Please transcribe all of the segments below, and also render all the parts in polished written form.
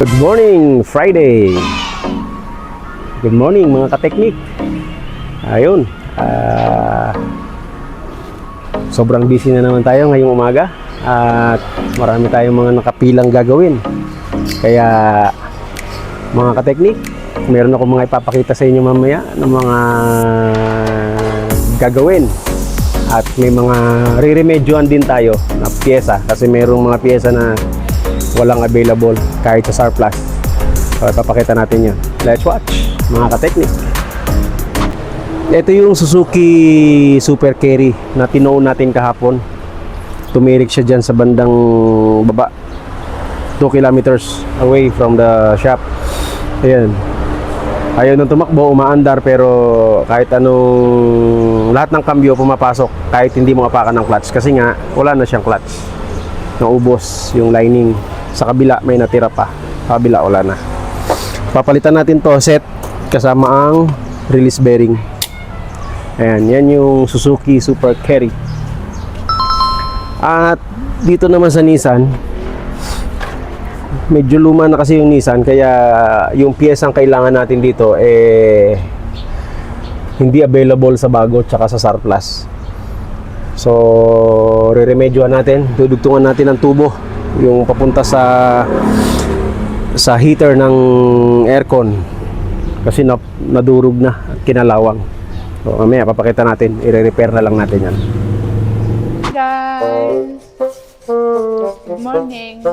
Good morning, Friday. Good morning mga kateknik. Ayun, sobrang busy na naman tayo ngayong umaga at marami tayong mga nakapilang gagawin. Kaya mga kateknik, meron ako mga ipapakita sa inyo mamaya ng mga gagawin. At may mga re-remedyoan din tayo na pyesa kasi mayroong mga pyesa na walang available kahit sa surplus. So ipapakita natin yun. Let's watch mga kateknik. Ito yung Suzuki Super Carry na tinoon natin kahapon. Tumirik siya dyan sa bandang baba, 2 kilometers away from the shop. Ayan, ayaw nang tumakbo, umaandar, pero kahit anong, lahat ng kambyo pumapasok kahit hindi mo apakan ng clutch kasi nga wala na siyang clutch. Naubos yung lining. Sa kabila may natira pa, sa kabila wala na. Papalitan natin to set kasama ang release bearing. Ayan, yan yung Suzuki Super Carry. At dito naman sa Nissan, medyo luma na kasi yung Nissan, kaya yung piyesang kailangan natin dito hindi available sa bago tsaka sa surplus. So re-remedyoan natin, dudugtungan natin ang tubo yung papunta sa heater ng aircon kasi nadurog na at kinalawang. So mamaya papakita natin, i-repair na lang natin yan. Guys, good morning.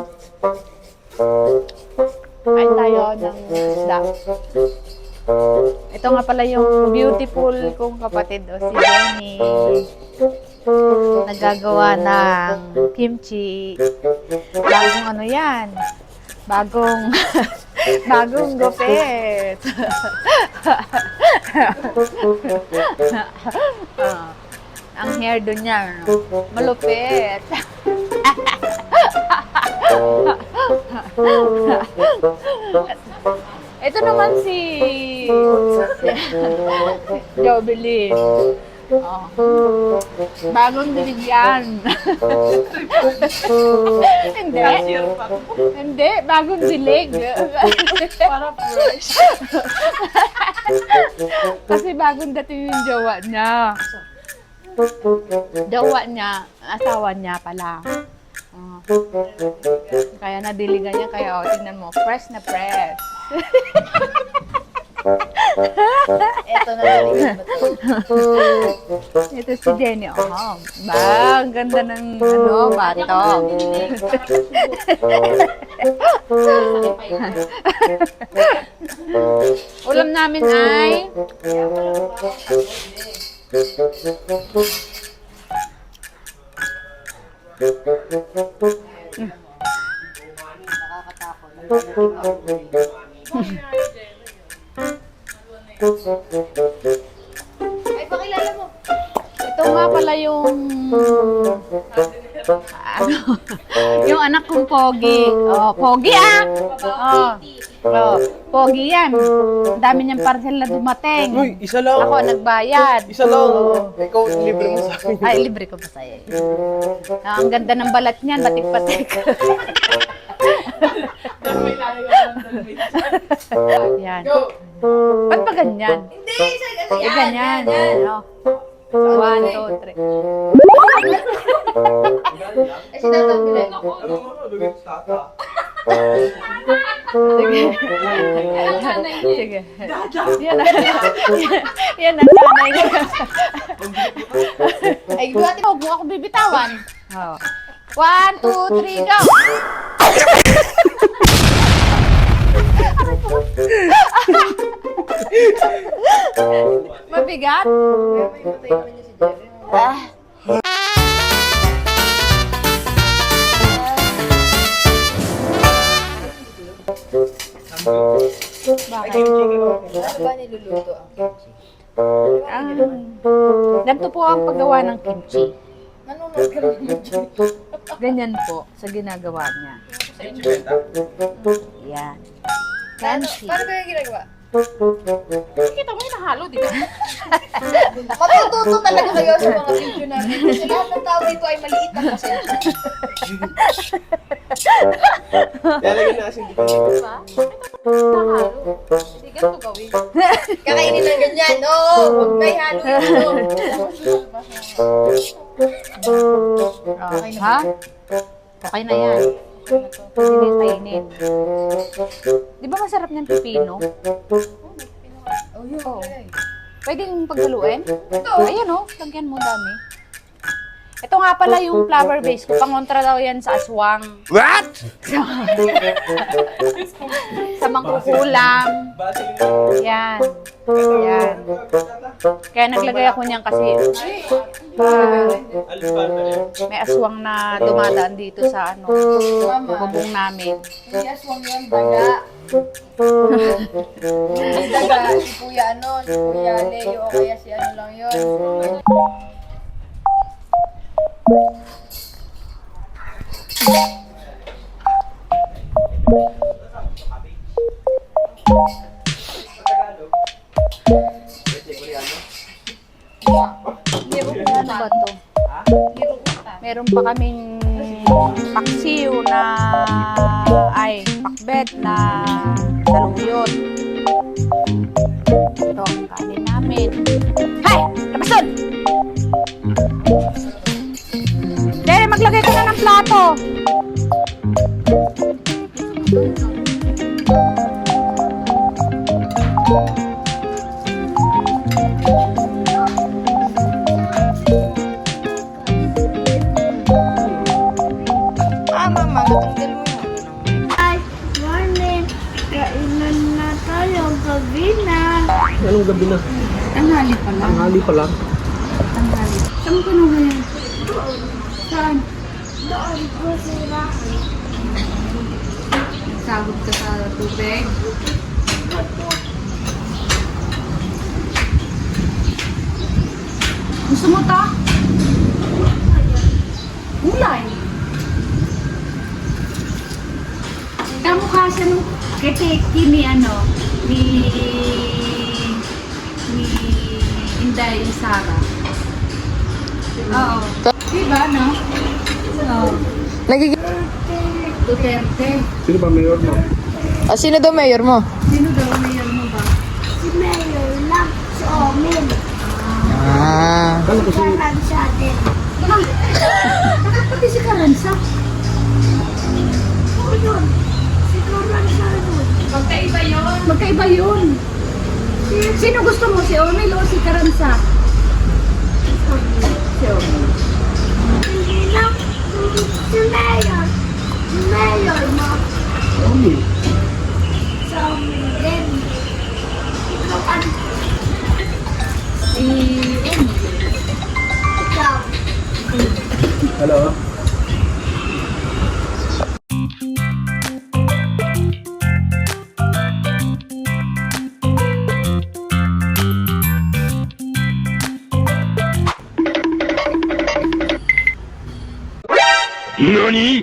Kain tayo ng isda. Ito nga pala yung beautiful kong kapatid, si Jenny. Nagagawa ng kimchi. Bagong ano yan? Bagong gupit. Ang hair doon niya, malupit. Ito naman si Jobeline. Oh. Bagong dilig yan. Hindi, bagong dilig. Para fresh. Kasi bagong dating yung jowa niya. Asawa niya pala. Kaya nadiligan niya, kaya tingnan mo, fresh na fresh. Ito na rin. Ito si Jenny. Oh, ang ganda ng bato. Ulam namin ay Ay, pakilala mo. ito nga pala yung yung anak kong Pogi. Oh, Pogi Pogi yan. Ang dami niyang parcel na dumating. Uy, isa lang. Ako nagbayad. Isa lang. Ikaw, libre mo sa akin. Ay, libre ko pa sa'yo. Ang ganda ng balat niyan, batik-batik. Yan. Ba't ba ganyan? Hindi, isa kasi. Ganyan. Ano? 1, 2, 3. Ay, sinatagbilin. Sige. Yan ang nanay ko. Ay, huwag mo ako bibitawan. 1, 2, 3, go! Mabigat? May patay naman niya si Jerry. Bakit? Ano ba niluluto ang kimchi? Ganito po ang paggawa ng kimchi. Nanonood ka rin ng kimchi. Ganyan po sa ginagawa niya. Yan. Kimchi. Paano ba yung ginagawa? Kita mo yung nahalo, di ba? Matututo talaga kayo sa mga video namin. Kasi lahat ng tao dito ay maliit na pasensya. Lalagyan na asin dito. Diba? Nahalo. Hindi ganito gawin. Kakainin ng ganyan. No, huwag na ihalo yun. Okay na. Ha? Okay na yan. Pwede na kainin. Di ba masarap niyang pipino? Oh, yun. Oo. Pwedeng paghaluin? Ayan o, lagyan mo dami. Ito nga pala yung flower base ko. Pangontra daw yan sa aswang. What? Sa mangkukulam. Yan. Yan. Kaya naglagay ako niyan kasi may aswang na dumadaan dito sa ano, bubong namin. Hindi aswang yun, daga. Hindi daga, si Kuya ano, si Kuya Leo, o kaya si ano lang yun. Ano ba to? Meron pa kaming paksiw na pakbet na saluyot. Ito ang kanin namin. Hay! Labas doon! Dere, maglagay ka na ng plato. Mama, natanggal mo yun. Ay, morning. Kainan na tayo. Gabi na. Anong gabi na? Tanghali pa lang. Tanghali pa lang. Tanghali. Saan ka na ngayon? Saan? Doon ko sila. Sabog ka sa tubig. Gusto mo ta? Gulay. Kamukha siya nung keteki ni ano, ni Inday Sara. Oo. Diba, no? Oo. Duterte. Sino ba mayor mo? Sino daw mayor mo? Sino daw mayor mo ba? Si Mayor lang. Si Omin. Kala ko si... Parang sa atin. Pati si Karansa. Oo yun. Si Karansa yun. Magkaiba yun. Magkaiba yun. Sino gusto mo? Si Omil o si Karansa? Si Omil. Hindi lang. Si Mayor. Si Mayor mo. Omi. Si Omin din. Ikaw ano? Si Emil. Ikaw. Hello? NANI?!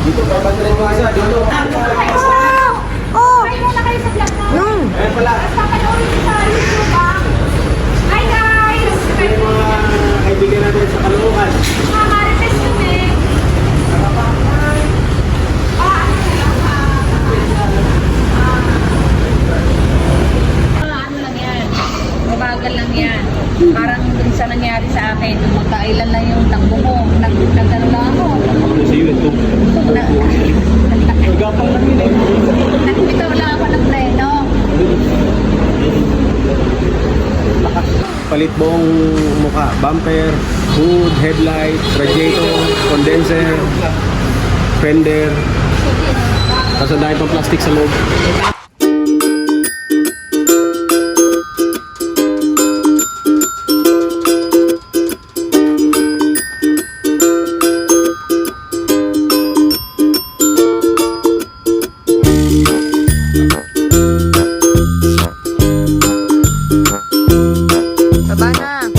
Dito, papantarin mo isa, dito. Hi muna kayo sa vlog na. Ayan pala. Papanoorin ko sa YouTube ah. Hi guys! Yung mga kaibigan natin sa Caloocan. Mga Marites kami. Ano lang yan. Mabagal lang yan. Parang dun sa nangyari sa akin. Magkailan lang yung takbo mo. Nagkano lang ako. Sa YouTube. Magapang lang yun eh. Nagbitaw lang ako ng pleno. Palit buong mukha. Bumper, hood, headlight, radiator, condenser, fender. Tapos ang dahil pang plastic sa loob. Baba na.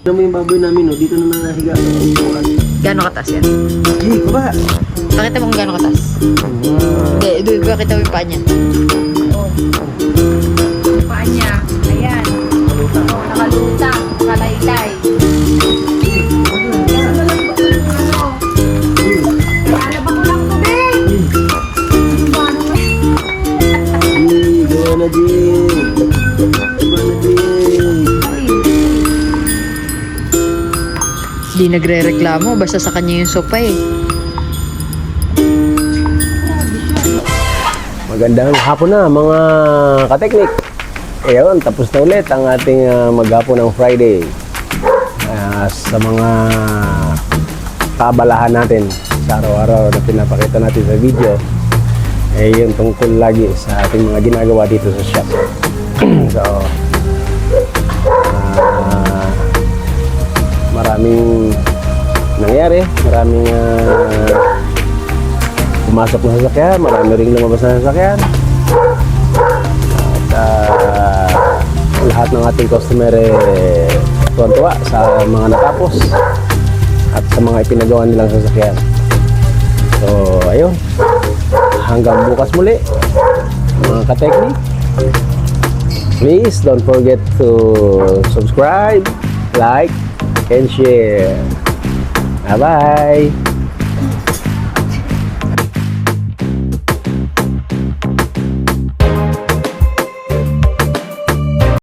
Ano mo yung baboy namin, no? Dito na nahiga. Gano'ng katas yan? Hey, baba! Pakita mo kung gano'ng katas. Hindi, doon pakita mo yung paa niya. Yung paa niya. Ayan. Nakalutang. Nakalaylay. Lalabas ko lang tubig. Hey, gawa na, Jay! Gawa na, Jay! Di nagre-reklamo, basta sa kanya yung sopa eh. Magandang hapon na mga kateknik. Ayun, tapos na ulit ang ating maghapon ng Friday. Sa mga kaabalahan natin sa araw-araw na pinapakita natin sa video, eh yun tungkol lagi sa ating mga ginagawa dito sa shop. So, maraming nangyari, maraming pumasok na sasakyan, marami ring lumabas na sasakyan. At lahat ng ating customer tuwan-tuwa sa mga natapos at sa mga ipinagawa nilang sasakyan. So, ayun. Hanggang bukas muli, mga kateknik. Please don't forget to subscribe, like, and share. Bye-bye!